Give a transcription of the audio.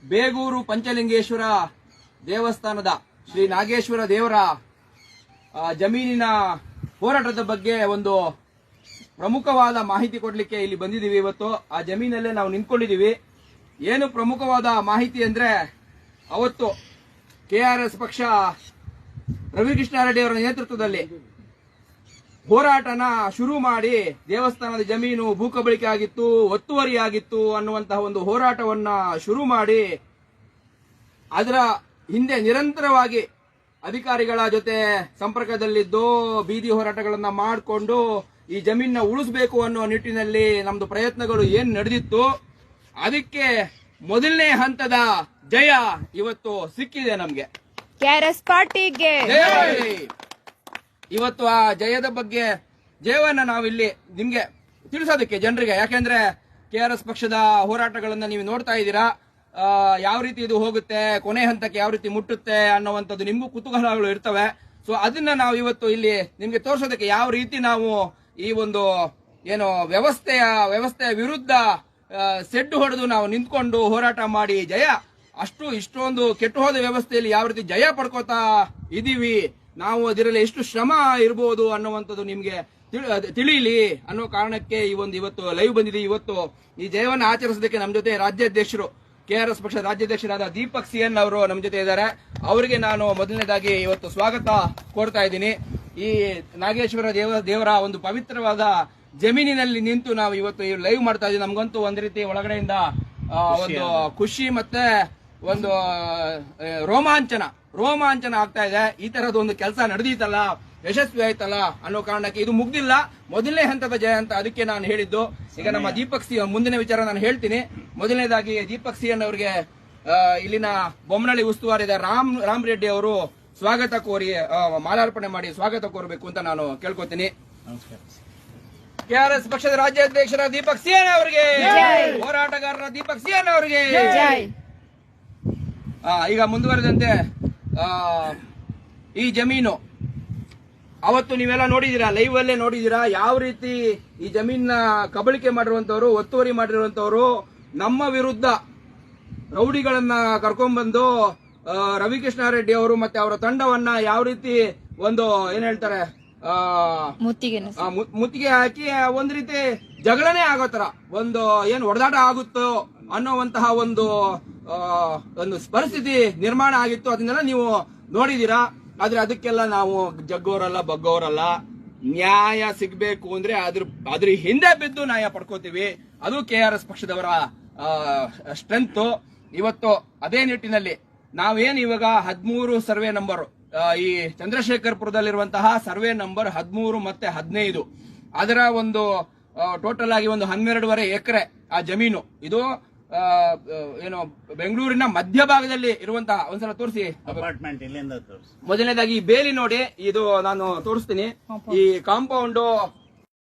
ಬೇಗೂರು ಪಂಚಲಿಂಗೇಶ್ವರ ದೇವಸ್ಥಾನದ ಶ್ರೀ ನಾಗೇಶ್ವರ ದೇವರ ಜಮೀನಿನ ಹೋರಾಟದ ಬಗ್ಗೆ ಒಂದು ಪ್ರಮುಖವಾದ ಮಾಹಿತಿ ಕೊಡ್ಲಿಕ್ಕೆ ಇಲ್ಲಿ ಬಂದಿದ್ದೀವಿ. ಇವತ್ತು ಆ ಜಮೀನಲ್ಲೇ ನಾವು ನಿಂತ್ಕೊಂಡಿದ್ದೀವಿ. ಏನು ಪ್ರಮುಖವಾದ ಮಾಹಿತಿ ಅಂದ್ರೆ, ಅವತ್ತು KRS ಪಕ್ಷ ರವಿಕೃಷ್ಣಾರೆಡ್ಡಿ ಅವರ ನೇತೃತ್ವದಲ್ಲಿ ಹೋರಾಟನ ಶುರು ಮಾಡಿ ದೇವಸ್ಥಾನದ ಜಮೀನು ಭೂಕಬಳಿಕೆ ಆಗಿತ್ತು, ಒತ್ತುವರಿ ಆಗಿತ್ತು ಅನ್ನುವಂತಹ ಒಂದು ಹೋರಾಟವನ್ನ ಶುರು ಮಾಡಿ ಅದರ ಹಿಂದೆ ನಿರಂತರವಾಗಿ ಅಧಿಕಾರಿಗಳ ಜೊತೆ ಸಂಪರ್ಕದಲ್ಲಿದ್ದು ಬೀದಿ ಹೋರಾಟಗಳನ್ನ ಮಾಡಿಕೊಂಡು ಈ ಜಮೀನನ್ನ ಉಳಿಸಬೇಕು ಅನ್ನೋ ನಿಟ್ಟಿನಲ್ಲಿ ನಮ್ದು ಪ್ರಯತ್ನಗಳು ಏನ್ ನಡೆದಿತ್ತು, ಅದಕ್ಕೆ ಮೊದಲನೇ ಹಂತದ ಜಯ ಇವತ್ತು ಸಿಕ್ಕಿದೆ ನಮ್ಗೆ. KRS ಪಾರ್ಟಿಗೆ ಇವತ್ತು ಆ ಜಯದ ಬಗ್ಗೆ ಜಯವನ್ನ ನಾವಿಲ್ಲಿ ನಿಮ್ಗೆ ತಿಳಿಸೋದಕ್ಕೆ ಜನರಿಗೆ, ಯಾಕೆಂದ್ರೆ KRS ಪಕ್ಷದ ಹೋರಾಟಗಳನ್ನ ನೀವು ನೋಡ್ತಾ ಇದ್ದೀರಾ, ಯಾವ ರೀತಿ ಇದು ಹೋಗುತ್ತೆ, ಕೊನೆ ಹಂತಕ್ಕೆ ಯಾವ ರೀತಿ ಮುಟ್ಟುತ್ತೆ ಅನ್ನುವಂಥದ್ದು ನಿಮ್ಗೂ ಕುತೂಹಲಗಳು ಇರ್ತವೆ. ಸೊ ಅದನ್ನ ನಾವು ಇವತ್ತು ಇಲ್ಲಿ ನಿಮ್ಗೆ ತೋರಿಸೋದಕ್ಕೆ ಯಾವ ರೀತಿ ನಾವು ಈ ಒಂದು ಏನು ವ್ಯವಸ್ಥೆಯ ವಿರುದ್ಧ ಸೆಡ್ಡು ಹೊಡೆದು ನಾವು ನಿಂತ್ಕೊಂಡು ಹೋರಾಟ ಮಾಡಿ ಜಯ ಇಷ್ಟೊಂದು ಕೆಟ್ಟು ಹೋದ ವ್ಯವಸ್ಥೆಯಲ್ಲಿ ಯಾವ ರೀತಿ ಜಯ ಪಡ್ಕೋತಾ ಇದೀವಿ, ನಾವು ಅದರಲ್ಲಿ ಎಷ್ಟು ಶ್ರಮ ಇರಬಹುದು ಅನ್ನುವಂಥದ್ದು ನಿಮ್ಗೆ ತಿಳಿಯಲಿ ಅನ್ನೋ ಕಾರಣಕ್ಕೆ ಇವತ್ತು ಲೈವ್ ಬಂದಿದೆ. ಇವತ್ತು ಈ ಜಯವನ್ನು ಆಚರಿಸೋದಕ್ಕೆ ನಮ್ಮ ಜೊತೆ ರಾಜ್ಯಾಧ್ಯಕ್ಷರು KRS ಪಕ್ಷದ ರಾಜ್ಯಾಧ್ಯಕ್ಷರಾದ ದೀಪಕ್ CN ಅವರು ನಮ್ಮ ಜೊತೆ ಇದ್ದಾರೆ. ಅವರಿಗೆ ನಾನು ಮೊದಲನೇದಾಗಿ ಇವತ್ತು ಸ್ವಾಗತ ಕೋರ್ತಾ ಇದ್ದೀನಿ. ಈ ನಾಗೇಶ್ವರ ದೇವರ ಒಂದು ಪವಿತ್ರವಾದ ಜಮೀನಿನಲ್ಲಿ ನಿಂತು ನಾವು ಇವತ್ತು ಲೈವ್ ಮಾಡ್ತಾ ಇದ್ದೀವಿ. ನಮ್ಗಂತೂ ಒಂದ್ ರೀತಿ ಒಳಗಡೆಯಿಂದ ಒಂದು ಖುಷಿ ಮತ್ತೆ ಒಂದು ರೋಮಾಂಚನ ಆಗ್ತಾ ಇದೆ. ಈ ತರದ ಒಂದು ಕೆಲಸ ನಡೆದೀತಲ್ಲ, ಯಶಸ್ವಿ ಆಯ್ತಲ್ಲ ಅನ್ನೋ ಕಾರಣಕ್ಕೆ ಇದು ಮುಗ್ದಿಲ್ಲ, ಮೊದಲನೇ ಹಂತದ ಜಯ ಅಂತ ಅದಕ್ಕೆ ನಾನು ಹೇಳಿದ್ದು. ಈಗ ನಮ್ಮ ದೀಪಕ್ CN ಮುಂದಿನ ವಿಚಾರ ನಾನು ಹೇಳ್ತೀನಿ. ಮೊದಲನೇದಾಗಿ ದೀಪಕ್ CN ಅವರಿಗೆ ಇಲ್ಲಿನ ಬೊಮ್ಮನಹಳ್ಳಿ ಉಸ್ತುವಾರಿದ ರಾಮ್ ರೆಡ್ಡಿ ಅವರು ಸ್ವಾಗತ ಕೋರಿ ಮಾಲಾರ್ಪಣೆ ಮಾಡಿ ಸ್ವಾಗತ ಕೋರಬೇಕು ಅಂತ ನಾನು ಕೇಳ್ಕೊತೀನಿ. KRS ಪಕ್ಷದ ರಾಜ್ಯಾಧ್ಯಕ್ಷರ ದೀಪಕ್ CN ಅವರಿಗೆ, ಹೋರಾಟಗಾರರ ದೀಪಕ್ CN ಅವರಿಗೆ. ಈಗ ಮುಂದುವರೆದಂತೆ ಈ ಜಮೀನು ಅವತ್ತು ನೀವೆಲ್ಲ ನೋಡಿದೀರಾ, ಲೈವ್ ಅಲ್ಲೇ ನೋಡಿದೀರಾ ಯಾವ ರೀತಿ ಈ ಜಮೀನ ಕಬಳಿಕೆ ಮಾಡಿರುವಂತವ್ರು, ಒತ್ತುವರಿ ಮಾಡಿರುವಂತವ್ರು ನಮ್ಮ ವಿರುದ್ಧ ರೌಡಿಗಳನ್ನ ಕರ್ಕೊಂಡ್ಬಂದು ರವಿಕೃಷ್ಣಾರೆಡ್ಡಿ ಅವರು ಮತ್ತೆ ಅವರ ತಂಡವನ್ನ ಯಾವ ರೀತಿ ಒಂದು ಏನ್ ಹೇಳ್ತಾರೆ ಮುತ್ತಿಗೆ ಹಾಕಿ ಒಂದ್ ರೀತಿ ಜಗಳನೇ ಆಗೋ ತರ ಒಂದು ಏನ್ ಹೊಡೆದಾಟ ಆಗುತ್ತೋ ಅನ್ನುವಂತಹ ಒಂದು ಪರಿಸ್ಥಿತಿ ನಿರ್ಮಾಣ ಆಗಿತ್ತು. ಅದನ್ನೆಲ್ಲ ನೀವು ನೋಡಿದೀರಾ. ಆದ್ರೆ ಅದಕ್ಕೆಲ್ಲ ನಾವು ಜಗ್ಗೋರಲ್ಲ ಬಗ್ಗೋರಲ್ಲ. ನ್ಯಾಯ ಸಿಗ್ಬೇಕು ಅಂದ್ರೆ ಅದ್ರ ಹಿಂದೆ ಬಿದ್ದು ನ್ಯಾಯ ಪಡ್ಕೋತೀವಿ. ಅದು KRS ಪಕ್ಷದವರ ಸ್ಟ್ರೆಂತ್. ಇವತ್ತು ಅದೇ ನಿಟ್ಟಿನಲ್ಲಿ ನಾವೇನ್ ಇವಾಗ 13 ಸರ್ವೆ ನಂಬರ್, ಈ ಚಂದ್ರಶೇಖರ್ಪುರದಲ್ಲಿರುವಂತಹ ಸರ್ವೆ ನಂಬರ್ 13 ಮತ್ತೆ 15, ಅದರ ಒಂದು ಟೋಟಲ್ ಆಗಿ ಒಂದು 12.5 ಎಕರೆ ಆ ಜಮೀನು. ಇದು ಏನು ಬೆಂಗಳೂರಿನ ಮಧ್ಯಭಾಗದಲ್ಲಿ ಇರುವಂತಹ, ಒಂದ್ಸಲ ತೋರಿಸಿ ಮೊದಲನೇದಾಗಿ ಈ ಬೇಲಿ ನೋಡಿ, ಇದು ನಾನು ತೋರಿಸ್ತೀನಿ. ಈ ಕಾಂಪೌಂಡ್